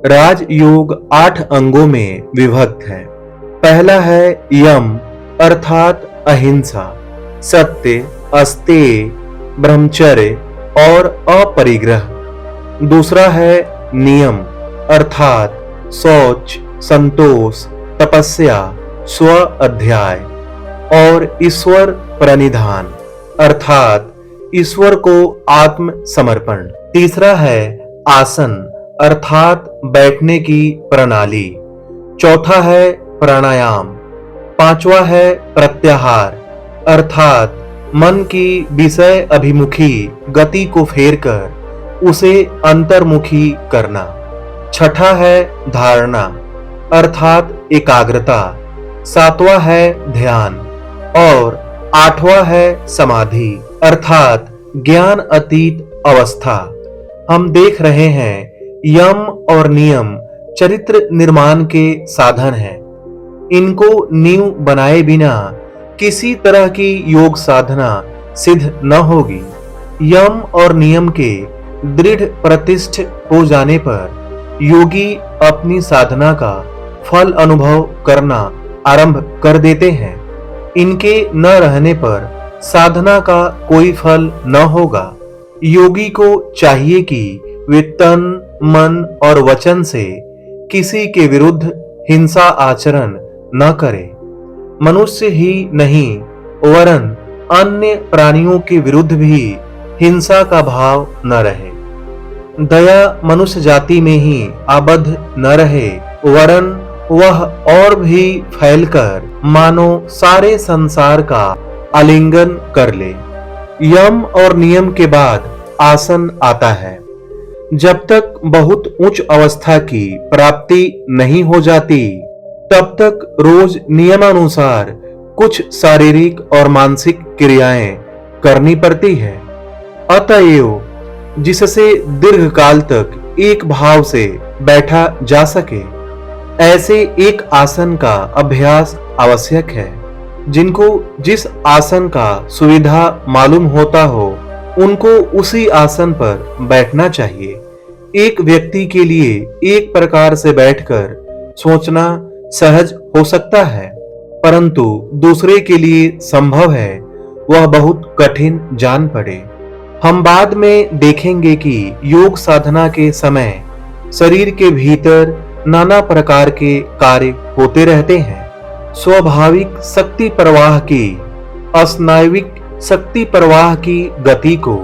राजयोग 8 अंगों में विभक्त है। पहला है यम अर्थात अहिंसा, सत्य, अस्तेय, ब्रह्मचर्य और अपरिग्रह। दूसरा है नियम अर्थात शौच, संतोष, तपस्या, स्व अध्याय और ईश्वर प्रणिधान अर्थात ईश्वर को आत्म समर्पण। तीसरा है आसन अर्थात बैठने की प्रणाली। चौथा है प्राणायाम। पांचवा है प्रत्याहार अर्थात मन की विषय अभिमुखी गति को फेरकर उसे अंतर्मुखी करना। छठा है धारणा अर्थात एकाग्रता। सातवां है ध्यान और आठवां है समाधि अर्थात ज्ञान अतीत अवस्था। हम देख रहे हैं यम और नियम चरित्र निर्माण के साधन हैं। इनको नींव बनाए बिना किसी तरह की योग साधना सिद्ध न होगी। यम और नियम के दृढ़ प्रतिष्ठ हो जाने पर योगी अपनी साधना का फल अनुभव करना आरंभ कर देते हैं। इनके न रहने पर साधना का कोई फल न होगा। योगी को चाहिए कि वे तन, मन और वचन से किसी के विरुद्ध हिंसा आचरण न करे। मनुष्य ही नहीं वरन अन्य प्राणियों के विरुद्ध भी हिंसा का भाव न रहे। दया मनुष्य जाति में ही आबद्ध न रहे वरन वह और भी फैलकर मानो सारे संसार का आलिंगन कर ले। यम और नियम के बाद आसन आता है। जब तक बहुत उच्च अवस्था की प्राप्ति नहीं हो जाती तब तक रोज नियमानुसार कुछ शारीरिक और मानसिक क्रियाएं करनी पड़ती है। अतएव जिससे दीर्घ काल तक एक भाव से बैठा जा सके ऐसे एक आसन का अभ्यास आवश्यक है। जिनको जिस आसन का सुविधा मालूम होता हो उनको उसी आसन पर बैठना चाहिए। एक व्यक्ति के लिए एक प्रकार से बैठकर सोचना सहज हो सकता है परंतु दूसरे के लिए संभव है वह बहुत कठिन जान पड़े। हम बाद में देखेंगे कि योग साधना के समय शरीर के भीतर नाना प्रकार के कार्य होते रहते हैं। स्वाभाविक शक्ति प्रवाह की अस्नायविक शक्ति प्रवाह की गति को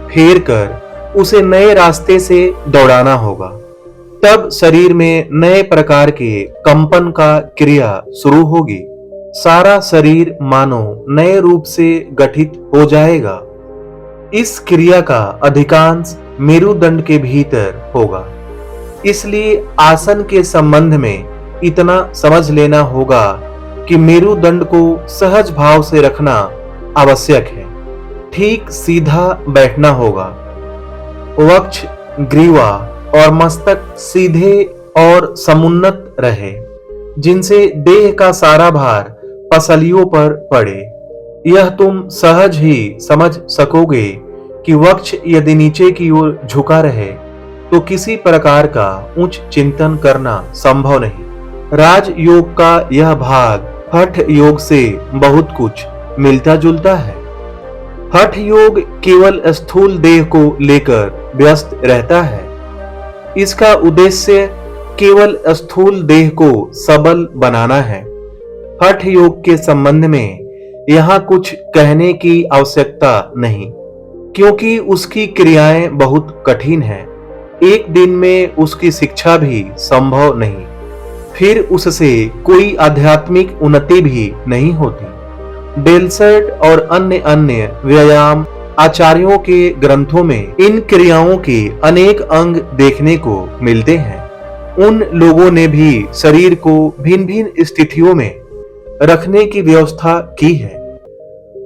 फेर कर उसे नए रास्ते से दौड़ाना होगा। तब शरीर में नए प्रकार के कंपन का क्रिया शुरू होगी। सारा शरीर मानो नए रूप से गठित हो जाएगा। इस क्रिया का अधिकांश मेरुदंड के भीतर होगा। इसलिए आसन के संबंध में इतना समझ लेना होगा कि मेरुदंड को सहज भाव से रखना आवश्यक है। ठीक सीधा बैठना होगा। वक्ष, ग्रीवा और मस्तक सीधे और समुन्नत रहे जिनसे देह का सारा भार पसलियों पर पड़े। यह तुम सहज ही समझ सकोगे कि वक्ष यदि नीचे की ओर झुका रहे तो किसी प्रकार का उच्च चिंतन करना संभव नहीं। राजयोग का यह भाग हठ योग से बहुत कुछ मिलता जुलता है। हठ योग केवल स्थूल देह को लेकर व्यस्त रहता है। इसका उद्देश्य केवल स्थूल देह को सबल बनाना है। हठ योग के संबंध में यहाँ कुछ कहने की आवश्यकता नहीं क्योंकि उसकी क्रियाएं बहुत कठिन हैं। एक दिन में उसकी शिक्षा भी संभव नहीं, फिर उससे कोई आध्यात्मिक उन्नति भी नहीं होती। डेलसर्ट और अन्य व्यायाम आचार्यों के ग्रंथों में इन क्रियाओं के अनेक अंग देखने को मिलते हैं। उन लोगों ने भी शरीर को भिन्न भिन्न स्थितियों में रखने की व्यवस्था की है।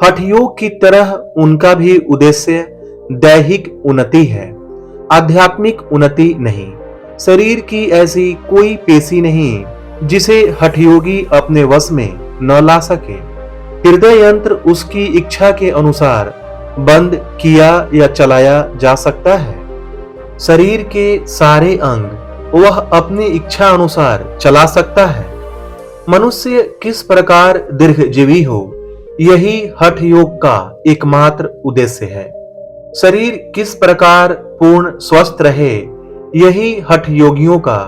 हठ योग की तरह उनका भी उद्देश्य दैहिक उन्नति है, आध्यात्मिक उन्नति नहीं। शरीर की ऐसी कोई पेशी नहीं जिसे हठयोगी अपने वश में न ला सके। हृदय यंत्र उसकी इच्छा के अनुसार बंद किया या चलाया जा सकता है। शरीर के सारे अंग वह अपनी इच्छा अनुसार चला सकता है। मनुष्य किस प्रकार दीर्घजीवी हो, यही हठ योग का एकमात्र उद्देश्य है। शरीर किस प्रकार पूर्ण स्वस्थ रहे, यही हठ योगियों का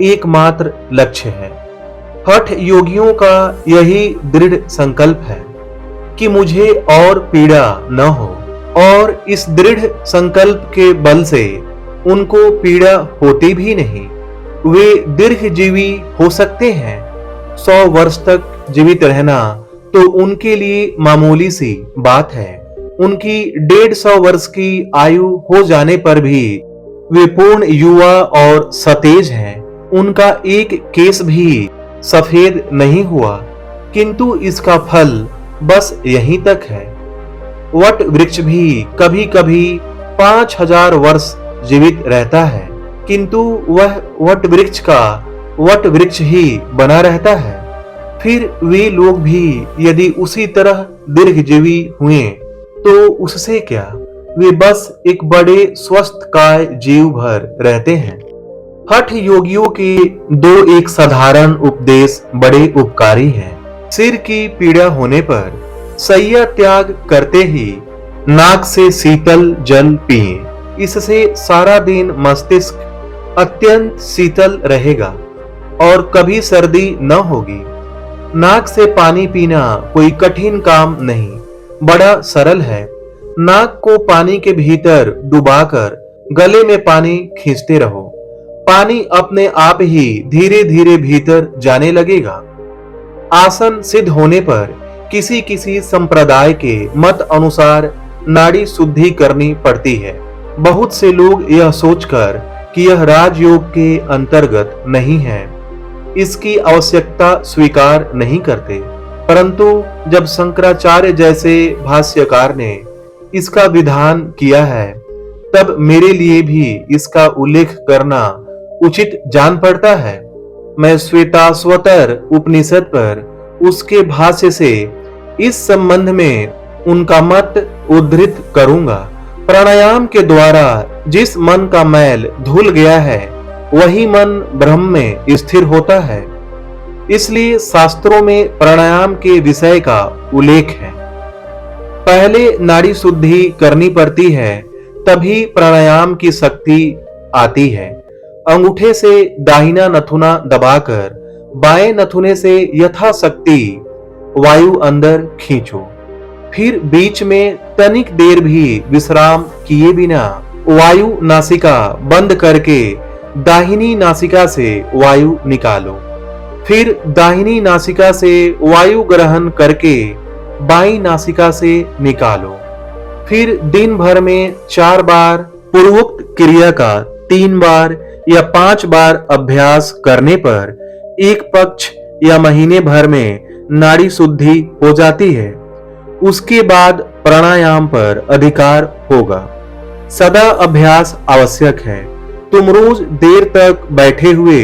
एकमात्र लक्ष्य है। हठ योगियों का यही दृढ़ संकल्प है कि मुझे और पीड़ा न हो, और इस दृढ़ संकल्प के बल से उनको पीड़ा होती भी नहीं। वे दीर्घजीवी हो सकते हैं। 100 वर्ष तक जीवित रहना तो उनके लिए मामूली सी बात है। उनकी 150 वर्ष की आयु हो जाने पर भी वे पूर्ण युवा और सतेज हैं। उनका एक केस भी सफेद नहीं हुआ, किंतु इसका फल बस यहीं तक है। वट वृक्ष भी कभी कभी 5000 वर्ष जीवित रहता है, किंतु वह वट वृक्ष का वट वृक्ष ही बना रहता है। फिर वे लोग भी यदि उसी तरह दीर्घजीवी हुए तो उससे क्या, वे बस एक बड़े स्वस्थ काय जीव भर रहते हैं। हठ योगियों के दो एक साधारण उपदेश बड़े उपकारी हैं। सिर की पीड़ा होने पर शैया त्याग करते ही नाक से शीतल जल पिएं। इससे सारा दिन मस्तिष्क अत्यंत शीतल रहेगा और कभी सर्दी न होगी। नाक से पानी पीना कोई कठिन काम नहीं, बड़ा सरल है। नाक को पानी के भीतर डुबाकर गले में पानी खींचते रहो। पानी अपने आप ही धीरे धीरे भीतर जाने लगेगा। आसन सिद्ध होने पर किसी किसी संप्रदाय के मत अनुसार नाड़ी शुद्धि करनी पड़ती है। बहुत से लोग यह सोचकर कि यह राजयोग के अंतर्गत नहीं है, इसकी आवश्यकता स्वीकार नहीं करते, परंतु जब शंकराचार्य जैसे भाष्यकार ने इसका विधान किया है, तब मेरे लिए भी इसका उल्लेख करना उचित जान पड़ता है। मैं श्वेताश्वतर उपनिषद पर उसके भाष्य से इस संबंध में उनका मत उद्धृत करूंगा। प्राणायाम के द्वारा जिस मन का मैल धुल गया है, वही मन ब्रह्म में स्थिर होता है। इसलिए शास्त्रों में प्राणायाम के विषय का उल्लेख है। पहले नाड़ी शुद्धि करनी पड़ती है, तभी प्राणायाम की शक्ति आती है। अंगूठे से दाहिना नथुना दबाकर बाएं नथुने से यथाशक्ति वायु अंदर खींचो। फिर बीच में तनिक देर भी विश्राम किए बिना वायु नासिका बंद करके दाहिनी नासिका से वायु निकालो। फिर दाहिनी नासिका से वायु ग्रहण करके बाईं नासिका से निकालो। फिर दिन भर में 4 बार पूर्वोक्त क्रिया का 3 बार या 5 बार अभ्यास करने पर एक पक्ष या महीने भर में नाड़ी शुद्धि हो जाती है। उसके बाद प्राणायाम पर अधिकार होगा। सदा अभ्यास आवश्यक है। तुम रोज देर तक बैठे हुए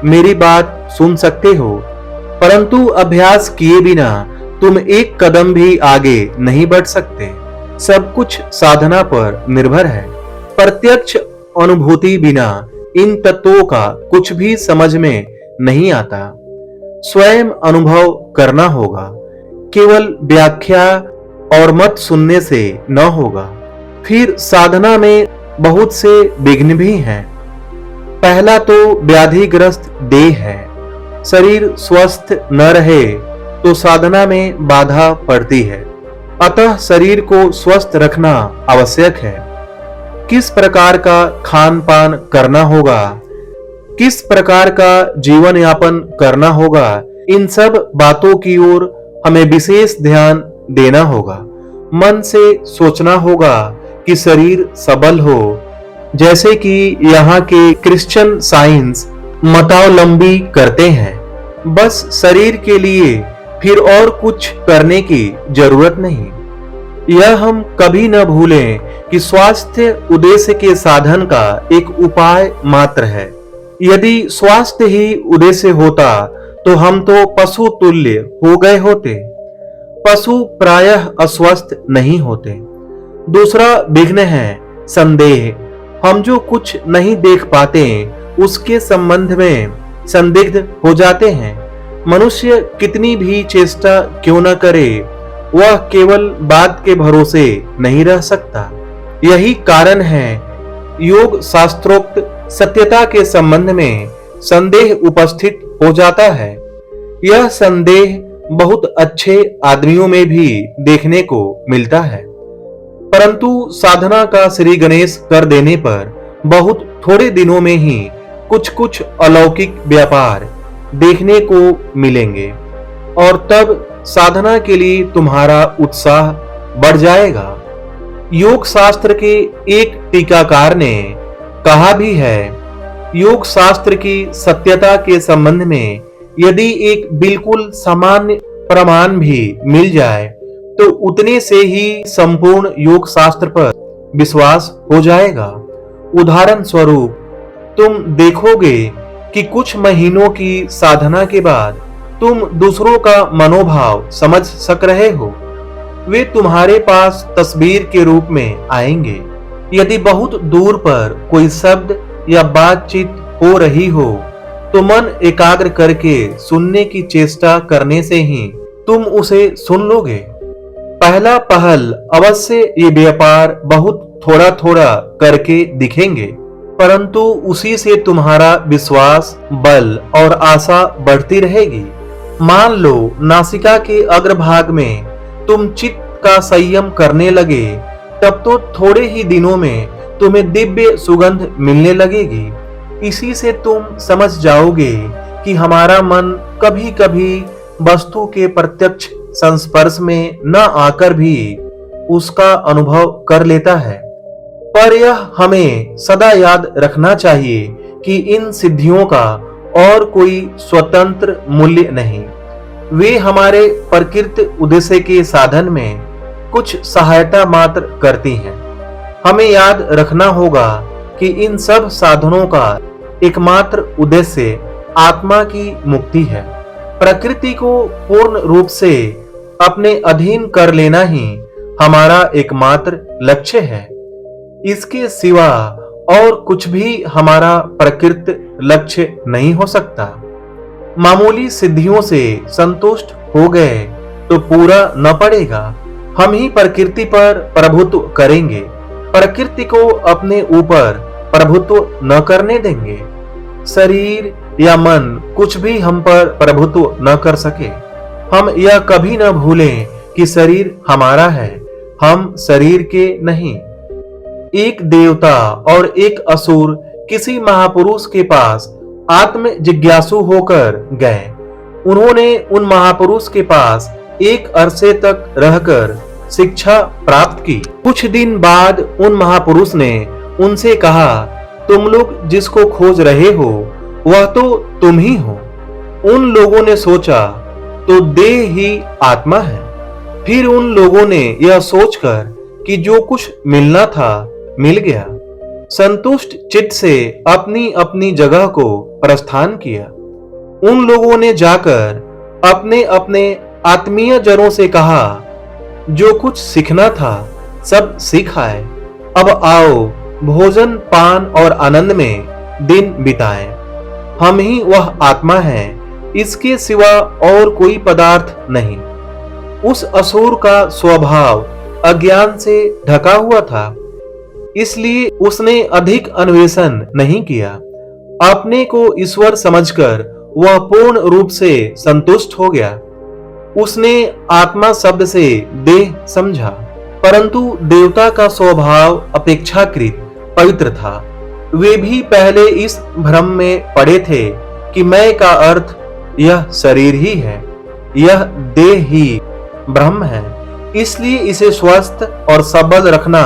मेरी बात सुन सकते हो, परंतु अभ्यास किए बिना तुम एक कदम भी आगे नहीं बढ़ सकते। सब कुछ साधना पर निर्भर है। प्रत्यक्ष अनुभूति बिना इन तत्वों का कुछ भी समझ में नहीं आता। स्वयं अनुभव करना होगा। केवल व्याख्या और मत सुनने से न होगा। फिर साधना में बहुत से विघ्न भी हैं। पहला तो व्याधिग्रस्त देह है। शरीर स्वस्थ न रहे तो साधना में बाधा पड़ती है। अतः शरीर को स्वस्थ रखना आवश्यक है। किस प्रकार का खान पान करना होगा, किस प्रकार का जीवन यापन करना होगा, इन सब बातों की ओर हमें विशेष ध्यान देना होगा। मन से सोचना होगा कि शरीर सबल हो, जैसे कि यहाँ के क्रिश्चियन साइंस मतावलंबी करते हैं। बस शरीर के लिए फिर और कुछ करने की जरूरत नहीं। यह हम कभी न भूलें कि स्वास्थ्य उद्देश्य के साधन का एक उपाय मात्र है। यदि स्वास्थ्य ही उद्देश्य होता तो हम तो पशु तुल्य हो गए होते। पशु प्रायः अस्वस्थ नहीं होते। दूसरा विघ्न है संदेह। हम जो कुछ नहीं देख पाते उसके संबंध में संदिग्ध हो जाते हैं। मनुष्य कितनी भी चेष्टा क्यों न करे, वह केवल बात के भरोसे नहीं रह सकता। यही कारण है योग शास्त्रोक्त सत्यता के संबंध में संदेह उपस्थित हो जाता है। यह संदेह बहुत अच्छे आदमियों में भी देखने को मिलता है, परंतु साधना का श्री गणेश कर देने पर बहुत थोड़े दिनों में ही कुछ कुछ अलौकिक व्यापार देखने को मिलेंगे और तब साधना के लिए तुम्हारा उत्साह बढ़ जाएगा। योग शास्त्र के एक टीकाकार ने कहा भी है, योग शास्त्र की सत्यता के संबंध में यदि एक बिल्कुल सामान्य प्रमाण भी मिल जाए तो उतने से ही संपूर्ण योग शास्त्र पर विश्वास हो जाएगा। उदाहरण स्वरूप तुम देखोगे कि कुछ महीनों की साधना के बाद तुम दूसरों का मनोभाव समझ सक रहे हो। वे तुम्हारे पास तस्वीर के रूप में आएंगे। यदि बहुत दूर पर कोई शब्द या बातचीत हो रही हो तो मन एकाग्र करके सुनने की चेष्टा करने से ही तुम उसे सुन लोगे। पहला पहल अवश्य ये व्यापार बहुत थोड़ा थोड़ा करके दिखेंगे, परंतु उसी से तुम्हारा विश्वास, बल और आशा बढ़ती रहेगी। मान लो नासिका के अग्रभाग में तुम चित्त का संयम करने लगे, तब तो थोड़े ही दिनों में तुम्हें दिव्य सुगंध मिलने लगेगी। इसी से तुम समझ जाओगे कि हमारा मन कभी कभी वस्तु के प्रत्यक्ष संस्पर्श में न आकर भी उसका अनुभव कर लेता है। पर यह हमें सदा याद रखना चाहिए कि इन सिद्धियों का और कोई स्वतंत्र मूल्य नहीं। वे हमारे प्रकृत उद्देश्य के साधन में कुछ सहायता मात्र करती हैं। हमें याद रखना होगा कि इन सब साधनों का एकमात्र उद्देश्य आत्मा की मुक्ति है। प्रकृति को पूर्ण रूप से अपने अधीन कर लेना ही हमारा एकमात्र लक्ष्य है। इसके सिवा और कुछ भी हमारा प्रकृत लक्ष्य नहीं हो सकता। मामूली सिद्धियों से संतुष्ट हो गए तो पूरा न पड़ेगा। हम ही प्रकृति पर प्रभुत्व करेंगे, प्रकृति को अपने ऊपर प्रभुत्व न करने देंगे। शरीर या मन कुछ भी हम पर प्रभुत्व न कर सके। हम यह कभी न भूलें कि शरीर हमारा है, हम शरीर के नहीं। एक देवता और एक असुर किसी महापुरुष के पास आत्म जिज्ञासु होकर गए। उन्होंने उन महापुरुष के पास एक अरसे तक रहकर शिक्षा प्राप्त की। कुछ दिन बाद उन महापुरुष ने उनसे कहा, तुम लोग जिसको खोज रहे हो वह तो तुम ही हो। उन लोगों ने सोचा तो देह ही आत्मा है। फिर उन लोगों ने यह सोचकर कि जो कुछ मिलना था मिल गया, संतुष्ट चित्त से अपनी अपनी जगह को प्रस्थान किया। उन लोगों ने जाकर अपने अपने आत्मीय जनों से कहा, जो कुछ सीखना था सब सीख आए, अब आओ भोजन पान और आनंद में दिन बिताएं। हम ही वह आत्मा है, इसके सिवा और कोई पदार्थ नहीं। उस असुर का स्वभाव अज्ञान से ढका हुआ था, इसलिए उसने अधिक अन्वेषण नहीं किया। अपने को ईश्वर समझकर वह पूर्ण रूप से संतुष्ट हो गया। उसने आत्मा शब्द से देह समझा, परंतु देवता का स्वभाव अपेक्षाकृत पवित्र था। वे भी पहले इस भ्रम में पड़े थे कि मैं का अर्थ यह शरीर ही है, यह देह ही ब्रह्म है। इसलिए इसे स्वस्थ और सबल रखना,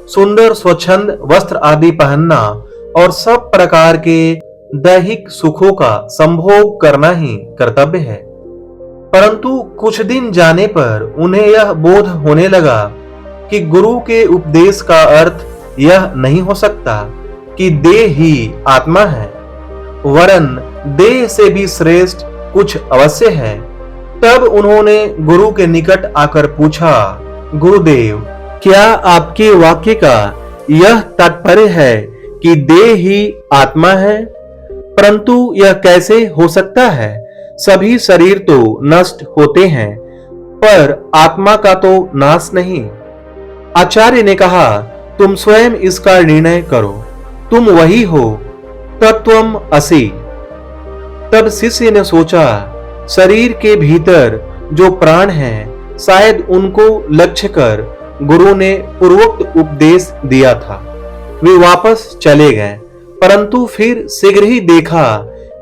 सुंदर स्वच्छंद वस्त्र आदि पहनना और सब प्रकार के दैहिक सुखों का संभोग करना ही कर्तव्य है। परंतु कुछ दिन जाने पर उन्हें यह बोध होने लगा कि गुरु के उपदेश का अर्थ यह नहीं हो सकता कि देह ही आत्मा है, वरन देह से भी श्रेष्ठ कुछ अवश्य है। तब उन्होंने गुरु के निकट आकर पूछा, गुरुदेव, क्या आपके वाक्य का यह तात्पर्य है कि देह ही आत्मा है? परंतु यह कैसे हो सकता है? सभी शरीर तो नष्ट होते हैं, पर आत्मा का तो नाश नहीं। आचार्य ने कहा, तुम स्वयं इसका निर्णय करो, तुम वही हो, तत्वम असि। तब शिष्य ने सोचा, शरीर के भीतर जो प्राण हैं, शायद उनको लक्ष्य कर गुरु ने पूर्वोक्त उपदेश दिया था। वे वापस चले गए, परंतु फिर शीघ्र ही देखा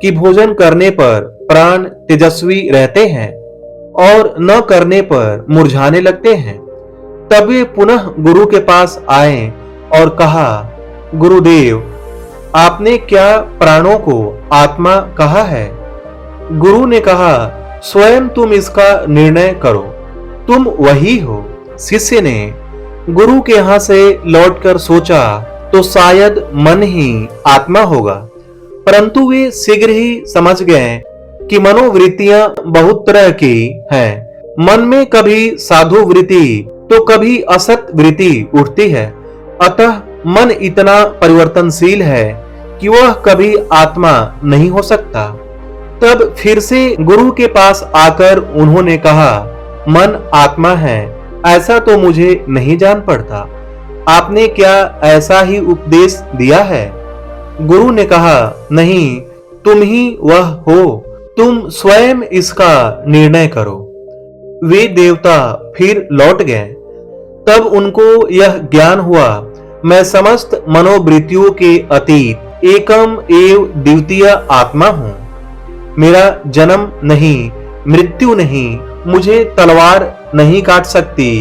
कि भोजन करने पर प्राण तेजस्वी रहते हैं और न करने पर मुरझाने लगते हैं। तब वे पुनः गुरु के पास आए और कहा, गुरुदेव, आपने क्या प्राणों को आत्मा कहा है? गुरु ने कहा, स्वयं तुम इसका निर्णय करो, तुम वही हो। शिष्य ने गुरु के यहां से लौटकर सोचा तो शायद मन ही आत्मा होगा, परंतु वे शीघ्र ही समझ गए कि मनोवृत्तियां बहुत तरह की हैं। मन में कभी साधु वृत्ति तो कभी असत वृत्ति उठती है, अतः मन इतना परिवर्तनशील है कि वह कभी आत्मा नहीं हो सकता। तब फिर से गुरु के पास आकर उन्होंने कहा, मन आत्मा है ऐसा तो मुझे नहीं जान पड़ता, आपने क्या ऐसा ही उपदेश दिया है? गुरु ने कहा, नहीं, तुम ही वह हो, तुम स्वयं इसका निर्णय करो। वे देवता फिर लौट गए। तब उनको यह ज्ञान हुआ, मैं समस्त मनोवृत्तियों के अतीत एकम एव द्वितीय आत्मा हूं। मेरा जन्म नहीं, मृत्यु नहीं, मुझे तलवार नहीं काट सकती,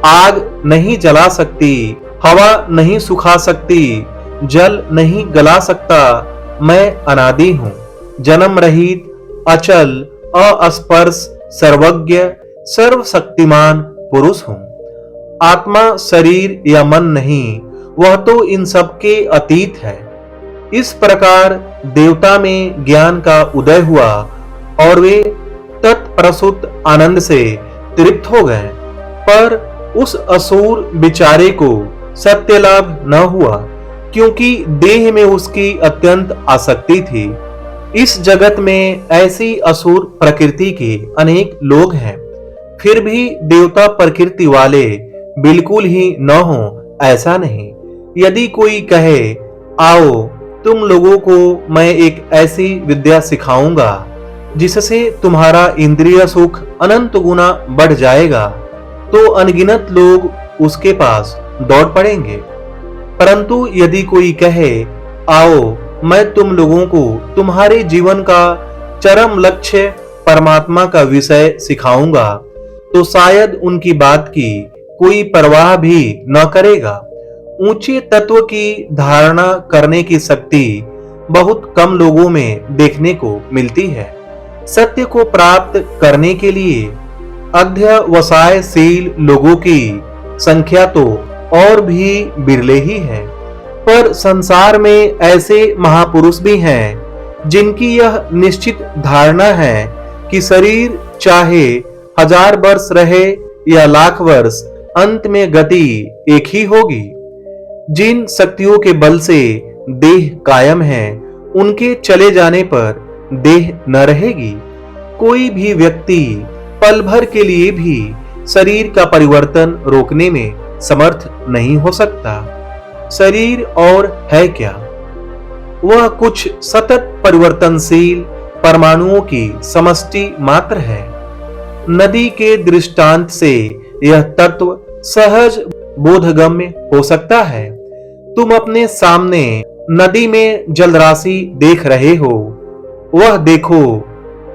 आग नहीं जला सकती, हवा नहीं सुखा सकती, जल नहीं गला सकता। मैं अनादि हूं, जन्म रहित, अचल, अस्पर्श, सर्वज्ञ, सर्वशक्तिमान पुरुष हूं। आत्मा शरीर या मन नहीं, वह तो इन सब के अतीत है। इस प्रकार देवता में ज्ञान का उदय हुआ और वे तत्प्रसूत आनंद से तृप्त हो गए, पर उस असुर बिचारे को सत्य लाभ न हुआ, क्योंकि देह में उसकी अत्यंत आसक्ति थी। इस जगत में ऐसी असुर प्रकृति के अनेक लोग हैं, फिर भी देवता प्रकृति वाले बिल्कुल ही न हो ऐसा नहीं। यदि कोई कहे, आओ तुम लोगों को मैं एक ऐसी विद्या सिखाऊंगा जिससे तुम्हारा इंद्रिय सुख अनंत गुना बढ़ जाएगा, तो अनगिनत लोग उसके पास दौड़ पड़ेंगे। परंतु यदि कोई कहे, आओ मैं तुम लोगों को तुम्हारे जीवन का चरम लक्ष्य परमात्मा का विषय सिखाऊंगा, तो शायद उनकी बात की कोई परवाह भी न करेगा। ऊंचे तत्व की धारणा करने की शक्ति बहुत कम लोगों में देखने को मिलती है। सत्य को प्राप्त करने के लिए अध्यवसायशील लोगों की संख्या तो और भी बिरले ही है, पर संसार में ऐसे महापुरुष भी हैं जिनकी यह निश्चित धारणा है कि शरीर चाहे 1000 वर्ष रहे या लाख वर्ष, अंत में गति एक ही होगी। जिन शक्तियों के बल से देह कायम है, उनके चले जाने पर देह न रहेगी। कोई भी व्यक्ति पल भर के लिए भी शरीर का परिवर्तन रोकने में समर्थ नहीं हो सकता। शरीर और है क्या? वह कुछ सतत परिवर्तनशील परमाणुओं की समष्टि मात्र है। नदी के दृष्टांत से यह तत्व सहज बोधगम्य हो सकता है। तुम अपने सामने नदी में जलराशि देख रहे हो, वह देखो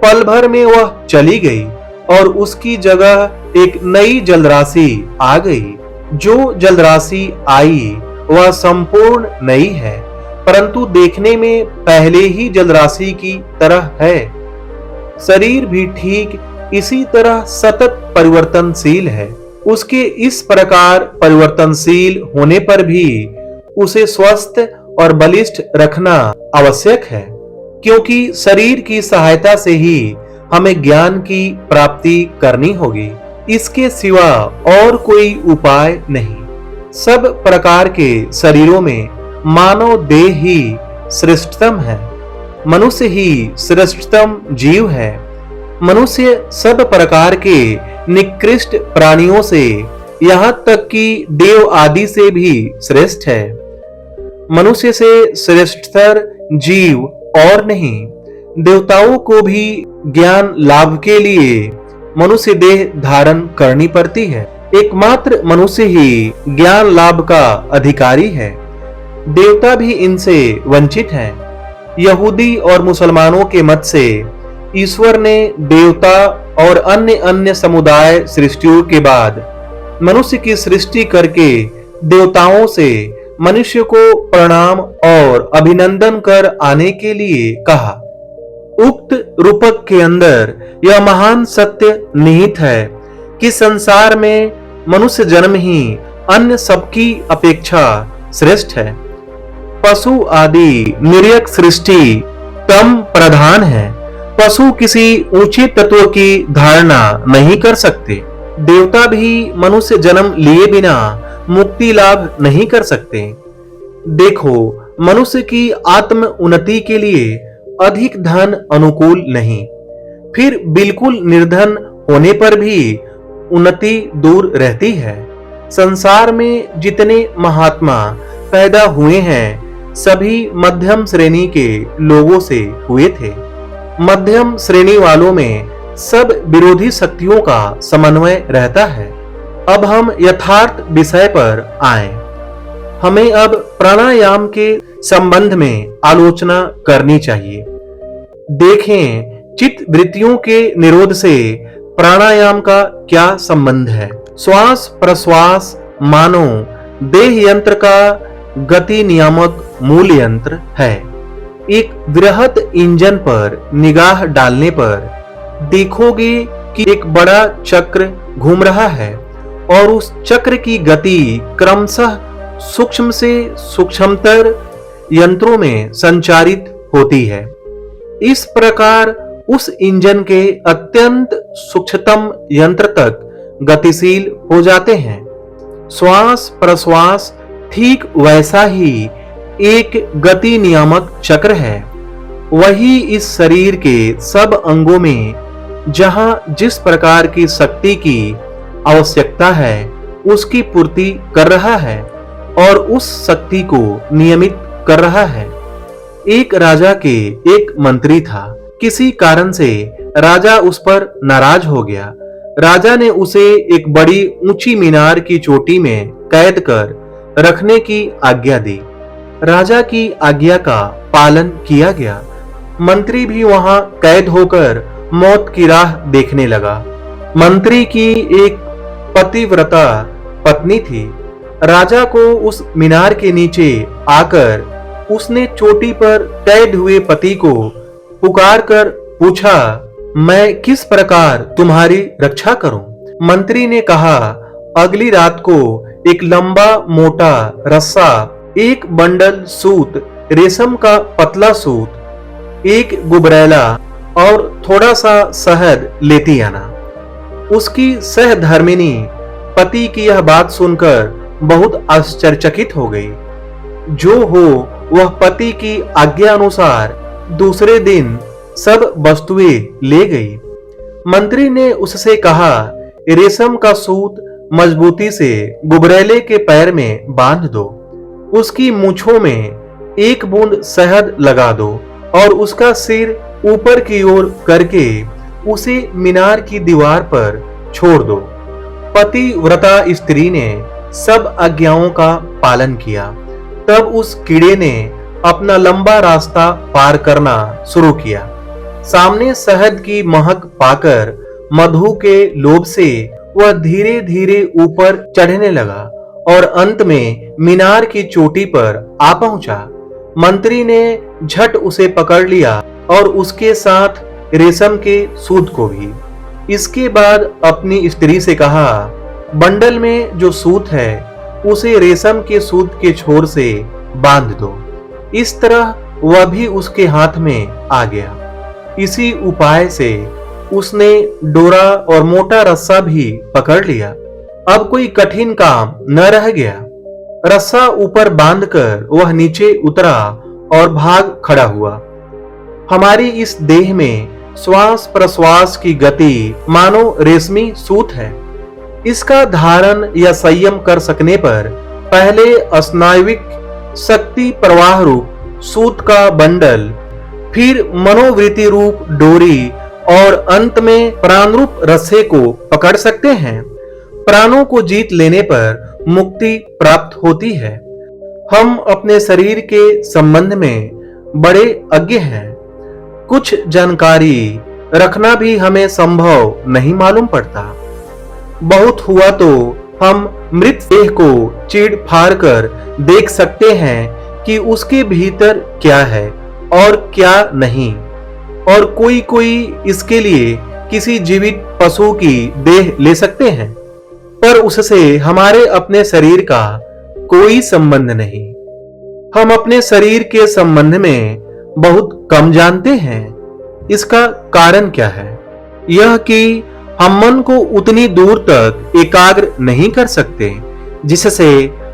पल भर में वह चली गई और उसकी जगह एक नई जलराशि आ गई। जो जलराशि आई वह संपूर्ण नई है, परंतु देखने में पहले ही जलराशि की तरह है। शरीर भी ठीक इसी तरह सतत परिवर्तनशील है। उसके इस प्रकार परिवर्तनशील होने पर भी उसे स्वस्थ और बलिष्ठ रखना आवश्यक है, क्योंकि शरीर की सहायता से ही हमें ज्ञान की प्राप्ति करनी होगी। इसके सिवा और कोई उपाय नहीं। सब प्रकार के शरीरों में मानव देह ही श्रेष्ठतम है। मनुष्य ही श्रेष्ठतम जीव है। मनुष्य सब प्रकार के निकृष्ट प्राणियों से, यहाँ तक कि देव आदि से भी श्रेष्ठ है। मनुष्य से श्रेष्ठतर जीव और नहीं। देवताओं को भी ज्ञान लाभ के लिए मनुष्य देह धारण करनी पड़ती है। एकमात्र मनुष्य ही ज्ञान लाभ का अधिकारी है। देवता भी इनसे वंचित हैं। यहूदी और मुसलमानों के मत से ईश्वर ने देवता और अन्य अन्य समुदाय सृष्टियों के बाद मनुष्य की सृष्टि करके देवताओं से मनुष्य को प्रणाम और अभिनंदन कर आने के लिए कहा। उक्त रूपक के अंदर यह महान सत्य निहित है कि संसार में मनुष्य जन्म ही अन्य सबकी अपेक्षा श्रेष्ठ है। पशु आदि निर्यक सृष्टि तम प्रधान है। पशु किसी ऊंचे तत्व की धारणा नहीं कर सकते। देवता भी मनुष्य जन्म लिए बिना मुक्ति लाभ नहीं कर सकते। देखो, मनुष्य की आत्म उन्नति के लिए अधिक धन अनुकूल नहीं, फिर बिल्कुल निर्धन होने पर भी उन्नति दूर रहती है। संसार में जितने महात्मा पैदा हुए हैं सभी मध्यम श्रेणी के लोगों से हुए थे। मध्यम श्रेणी वालों में सब विरोधी शक्तियों का समन्वय रहता है। अब हम यथार्थ विषय पर आए। हमें अब प्राणायाम के संबंध में आलोचना करनी चाहिए। देखें, चित्त वृत्तियों के निरोध से प्राणायाम का क्या संबंध है। श्वास प्रश्वास मानो देह यंत्र का गति नियामक मूल यंत्र है। एक वृहत इंजन पर निगाह डालने पर देखोगे कि एक बड़ा चक्र घूम रहा है और उस चक्र की गति क्रमशः सूक्ष्म से सूक्ष्मतर यंत्रों में संचारित होती है। इस प्रकार उस इंजन के अत्यंत सूक्ष्मतम यंत्र तक गतिशील हो जाते हैं। श्वास प्रश्वास ठीक वैसा ही एक गति नियामक चक्र है। वही इस शरीर के सब अंगों में जहां जिस प्रकार की शक्ति की आवश्यकता है उसकी पूर्ति कर रहा है और उस शक्ति को नियमित कर रहा है। एक राजा के एक मंत्री था। किसी कारण से राजा उस पर नाराज हो गया। राजा ने उसे एक बड़ी ऊंची मीनार की चोटी में कैद कर रखने की आज्ञा दी। राजा की आज्ञा का पालन किया गया। मंत्री भी वहां कैद होकर मौत की राह देखने लगा। मंत्री की एक पतिव्रता पत्नी थी। राजा को उस मीनार के नीचे आकर उसने चोटी पर कैद हुए पति को पुकार कर पूछा, मैं किस प्रकार तुम्हारी रक्षा करूं? मंत्री ने कहा, अगली रात को एक लंबा मोटा रस्सा, एक बंडल सूत, रेशम का पतला सूत, एक गुबरैला और थोड़ा सा शहद लेती आना। उसकी सहधर्मिणी पति की यह बात सुनकर बहुत आश्चर्यचकित हो गई। जो हो वह पति की आज्ञा अनुसार दूसरे दिन सब वस्तुएं ले गई। मंत्री ने उससे कहा, रेशम का सूत मजबूती से गुबरैले के पैर में बांध दो, उसकी मूंछों में एक बूंद शहद लगा दो और उसका सिर ऊपर की ओर करके उसे मीनार की दीवार पर छोड़ दो। पतिव्रता स्त्री ने सब आज्ञाओं का पालन किया। तब उस कीड़े ने अपना लंबा रास्ता पार करना शुरू किया। सामने शहद की महक पाकर मधु के लोभ से वह धीरे धीरे ऊपर चढ़ने लगा और अंत में मीनार की चोटी पर आ पहुंचा। मंत्री ने झट उसे पकड़ लिया और उसके साथ रेशम के सूत को भी। इसके बाद अपनी स्त्री से कहा, बंडल में जो सूत है उसे रेशम के सूत के छोर से बांध दो। इस तरह वह भी उसके हाथ में आ गया। इसी उपाय से उसने डोरा और मोटा रस्सा भी पकड़ लिया। अब कोई कठिन काम न रह गया। रस्सा ऊपर बांधकर वह नीचे उतरा और भाग खड़ा हुआ। हमारी इस देह में श्वास प्रश्वास की गति मानो रेशमी सूत है। इसका धारण या संयम कर सकने पर पहले स्नायुविक शक्ति प्रवाह रूप सूत का बंडल, फिर मनोवृत्ति रूप डोरी और अंत में प्राण रूप रस्से को पकड़ सकते हैं। प्राणों को जीत लेने पर मुक्ति प्राप्त होती है। हम अपने शरीर के संबंध में बड़े अज्ञ हैं। कुछ जानकारी रखना भी हमें संभव नहीं मालूम पड़ता। बहुत हुआ तो हम मृत देह को चीड़ फाड़ कर देख सकते हैं कि उसके भीतर क्या है और क्या नहीं, और कोई इसके लिए किसी जीवित पशु की देह ले सकते हैं, पर उससे हमारे अपने शरीर का कोई संबंध नहीं। हम अपने शरीर के संबंध में बहुत कम जानते हैं। इसका कारण क्या है? यह कि हम मन को उतनी दूर तक एकाग्र नहीं कर सकते जिससे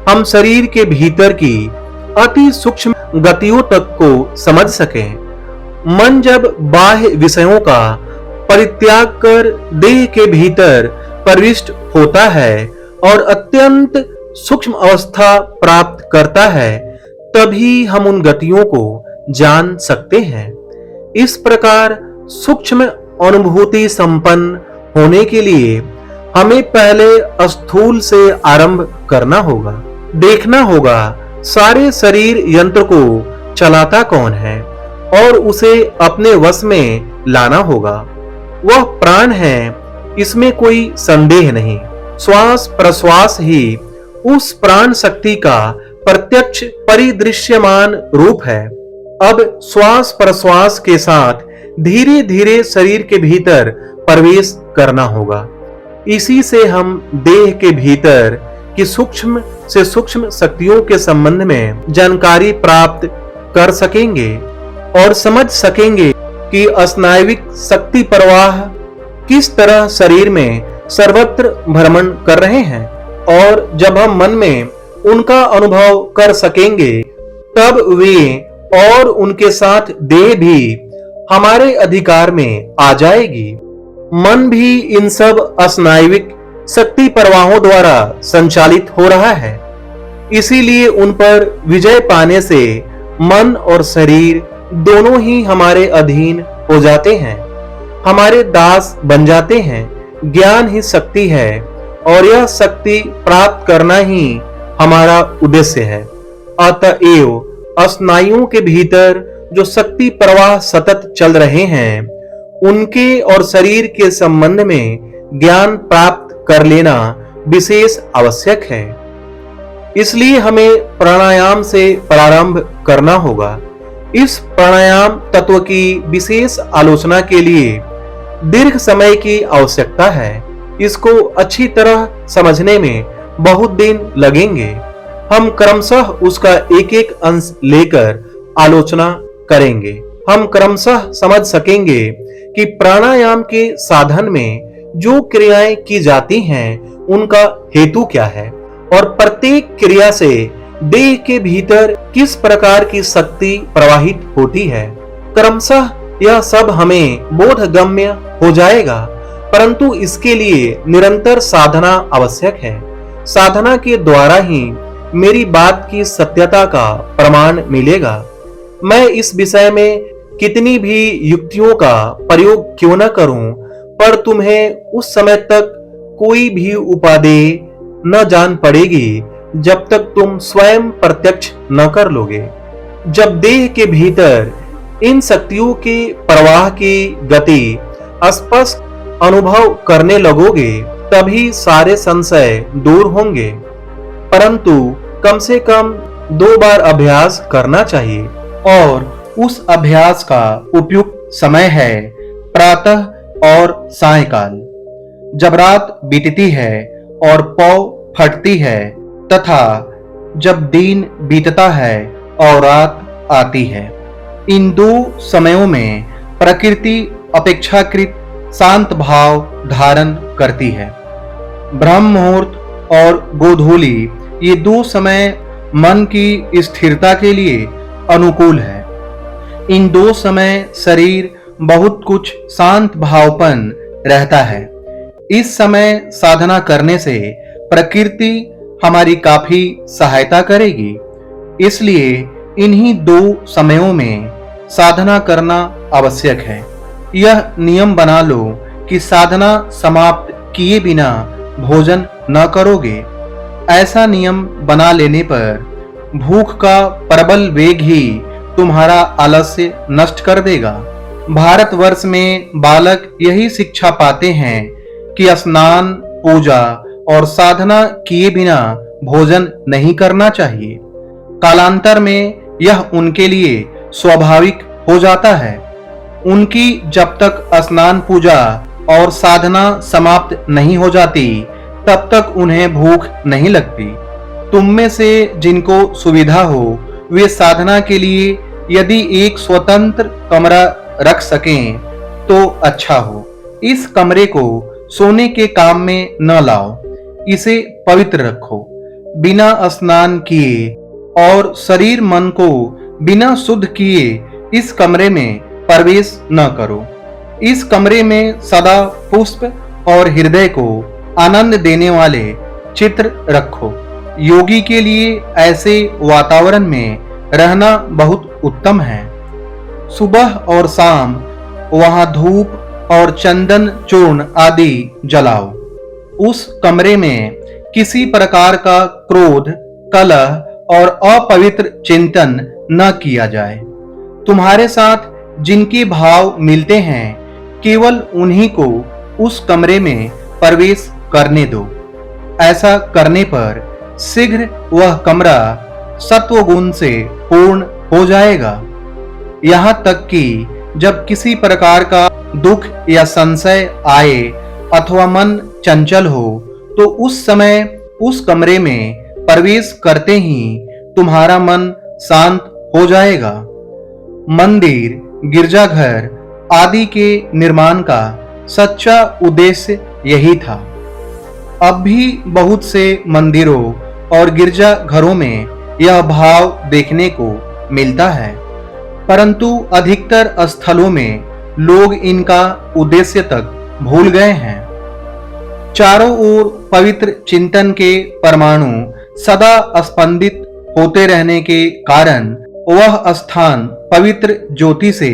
हम शरीर के भीतर की अति सूक्ष्म गतियों तक को समझ सकें। मन जब बाह्य विषयों का परित्याग कर देह के भीतर प्रविष्ट होता है और अत्यंत सूक्ष्म अवस्था प्राप्त करता है, तभी हम उन गतियों को जान सकते हैं। इस प्रकार सूक्ष्म अनुभूति संपन्न होने के लिए हमें पहले स्थूल से आरंभ करना होगा। देखना होगा सारे शरीर यंत्र को चलाता कौन है और उसे अपने वश में लाना होगा। वह प्राण है, इसमें कोई संदेह नहीं। श्वास प्रश्वास ही उस प्राण शक्ति का प्रत्यक्ष परिदृश्यमान रूप है। अब श्वास प्रश्वास के साथ धीरे धीरे शरीर के भीतर प्रवेश करना होगा। इसी से हम देह के भीतर की सूक्ष्म से सूक्ष्म शक्तियों के संबंध में जानकारी प्राप्त कर सकेंगे और समझ सकेंगे कि स्नायुविक शक्ति प्रवाह किस तरह शरीर में सर्वत्र भ्रमण कर रहे हैं। और जब हम मन में उनका अनुभव कर सकेंगे, तब वे और उनके साथ देह भी हमारे अधिकार में आ जाएगी। मन भी इन सब स्नायुविक शक्ति प्रवाहों द्वारा संचालित हो रहा है। इसीलिए उन पर विजय पाने से मन और शरीर दोनों ही हमारे अधीन हो जाते हैं, हमारे दास बन जाते हैं। ज्ञान ही शक्ति है और यह शक्ति प्राप्त करना ही हमारा उद्देश्य है। अतएव स्नायुओं के भीतर जो शक्ति प्रवाह सतत चल रहे हैं, उनके और शरीर के संबंध में ज्ञान प्राप्त कर लेना विशेष आवश्यक है। इसलिए हमें प्राणायाम से प्रारंभ करना होगा। इस प्राणायाम तत्व की विशेष आलोचना के लिए दीर्घ समय की आवश्यकता है। इसको अच्छी तरह समझने में बहुत दिन लगेंगे। हम क्रमशः उसका एक एक अंश लेकर आलोचना करेंगे। हम क्रमशः समझ सकेंगे कि प्राणायाम के साधन में जो क्रियाएं की जाती हैं, उनका हेतु क्या है और प्रत्येक क्रिया से देह के भीतर किस प्रकार की शक्ति प्रवाहित होती है। क्रमशः यह सब हमें बोधगम्य हो जाएगा, परंतु इसके लिए निरंतर साधना आवश्यक है। साधना के द्वारा ही मेरी बात की सत्यता का प्रमाण मिलेगा। मैं इस विषय में कितनी भी युक्तियों का प्रयोग क्यों न करूं, पर तुम्हें उस समय तक कोई भी उपादेय न जान पड़ेगी जब तक तुम स्वयं प्रत्यक्ष न कर लोगे। जब देह के भीतर इन शक्तियों के प्रवाह की गति स्पष्ट अनुभव करने लगोगे, तभी सारे संशय दूर होंगे। परंतु कम से कम 2 बार अभ्यास करना चाहिए और उस अभ्यास का उपयुक्त समय है प्रातः और सायंकाल, जब रात बीतती है और पौ फटती है, तथा जब दिन बीतता है और रात आती है। इन 2 समयों में प्रकृति अपेक्षाकृत शांत भाव धारण करती है। ब्रह्म मुहूर्त और गोधूली, ये 2 समय मन की स्थिरता के लिए अनुकूल है। इन 2 समय शरीर बहुत कुछ शांत भावपन रहता है। इस समय साधना करने से प्रकृति हमारी काफी सहायता करेगी। इसलिए इन्हीं 2 समयों में साधना करना आवश्यक है। यह नियम बना लो कि साधना समाप्त किए बिना भोजन न करोगे। ऐसा नियम बना लेने पर भूख का प्रबल वेग ही तुम्हारा आलस्य नष्ट कर देगा। भारतवर्ष में बालक यही शिक्षा पाते हैं कि स्नान, पूजा और साधना किए बिना भोजन नहीं करना चाहिए। कालांतर में यह उनके लिए स्वाभाविक हो जाता है। उनकी जब तक स्नान, पूजा और साधना समाप्त नहीं हो जाती, तब तक उन्हें भूख नहीं लगती। तुम में से जिनको सुविधा हो, वे साधना के लिए यदि एक स्वतंत्र कमरा रख सकें तो अच्छा हो। इस कमरे को सोने के काम में न लाओ, इसे पवित्र रखो। बिना स्नान किए और शरीर मन को बिना शुद्ध किए इस कमरे में प्रवेश न करो। इस कमरे में सदा पुष्प और हृदय को आनंद देने वाले चित्र रखो। योगी के लिए ऐसे वातावरण में रहना बहुत उत्तम है। सुबह और शाम वहां धूप और चंदन चूर्ण आदि जलाओ। उस कमरे में किसी प्रकार का क्रोध, कलह और अपवित्र चिंतन न किया जाए। तुम्हारे साथ जिनके भाव मिलते हैं, केवल उन्हीं को उस कमरे में प्रवेश करने दो। ऐसा करने पर शीघ्र वह कमरा सत्वगुण से पूर्ण हो जाएगा। यहाँ तक कि जब किसी प्रकार का दुख या संशय आए अथवा मन चंचल हो, तो उस समय उस कमरे में प्रवेश करते ही तुम्हारा मन शांत हो जाएगा। मंदिर, गिरजाघर आदि के निर्माण का सच्चा उद्देश्य यही था। अब भी बहुत से मंदिरों और गिरजाघरों में यह भाव देखने को मिलता है, परंतु अधिकतर स्थलों में लोग इनका उद्देश्य तक भूल गए हैं। चारों ओर पवित्र चिंतन के परमाणु सदा स्पंदित होते रहने के कारण वह स्थान पवित्र ज्योति से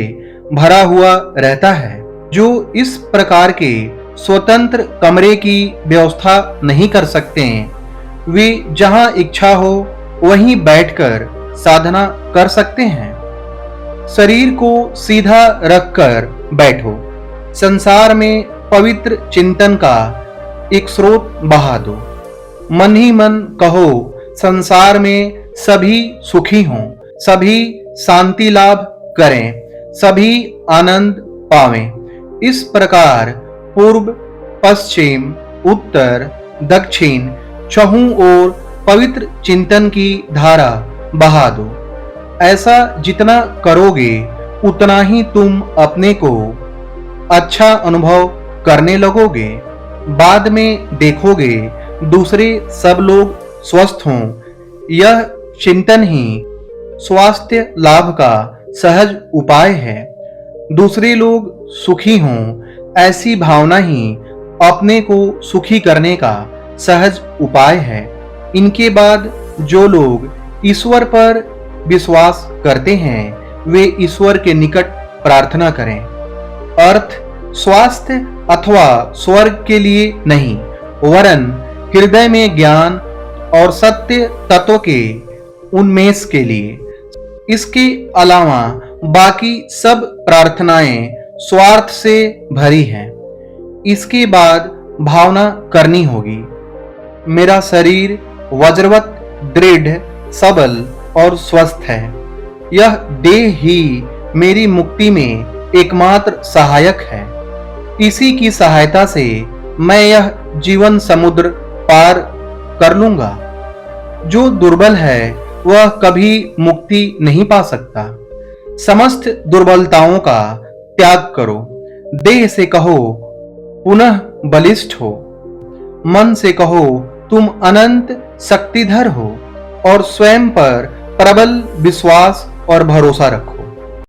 भरा हुआ रहता है। जो इस प्रकार के स्वतंत्र कमरे की व्यवस्था नहीं कर सकते, वे जहां इच्छा हो वहीं बैठकर साधना कर सकते हैं। शरीर को सीधा रखकर बैठो। संसार में पवित्र चिंतन का एक स्रोत बहा दो। मन ही मन कहो, संसार में सभी सुखी हों, सभी शांति लाभ करें, सभी आनंद पावें। इस प्रकार पूर्व, पश्चिम, उत्तर, दक्षिण चहुं ओर पवित्र चिंतन की धारा बहा दो। ऐसा जितना करोगे उतना ही तुम अपने को अच्छा अनुभव करने लगोगे। बाद में देखोगे दूसरे सब लोग स्वस्थ हों। यह चिंतन ही स्वास्थ्य लाभ का सहज उपाय है। दूसरे लोग सुखी हों, ऐसी भावना ही अपने को सुखी करने का सहज उपाय है। इनके बाद जो लोग ईश्वर पर विश्वास करते हैं, वे ईश्वर के निकट प्रार्थना करें। अर्थ स्वास्थ्य अथवा स्वर्ग के लिए नहीं, वरन हृदय में ज्ञान और सत्य तत्व के उन्मेष के लिए। इसके अलावा बाकी सब प्रार्थनाएं स्वार्थ से भरी हैं। इसके बाद भावना करनी होगी, मेरा शरीर वज्रवत दृढ़, सबल और स्वस्थ है। यह देह ही मेरी मुक्ति में एकमात्र सहायक है। इसी की सहायता से मैं यह जीवन समुद्र पार कर लूंगा। जो दुर्बल है वह कभी मुक्ति नहीं पा सकता। समस्त दुर्बलताओं का त्याग करो। देह से कहो पुनः बलिष्ठ हो। मन से कहो तुम अनंत शक्तिधर हो और स्वयं पर प्रबल विश्वास और भरोसा रखो।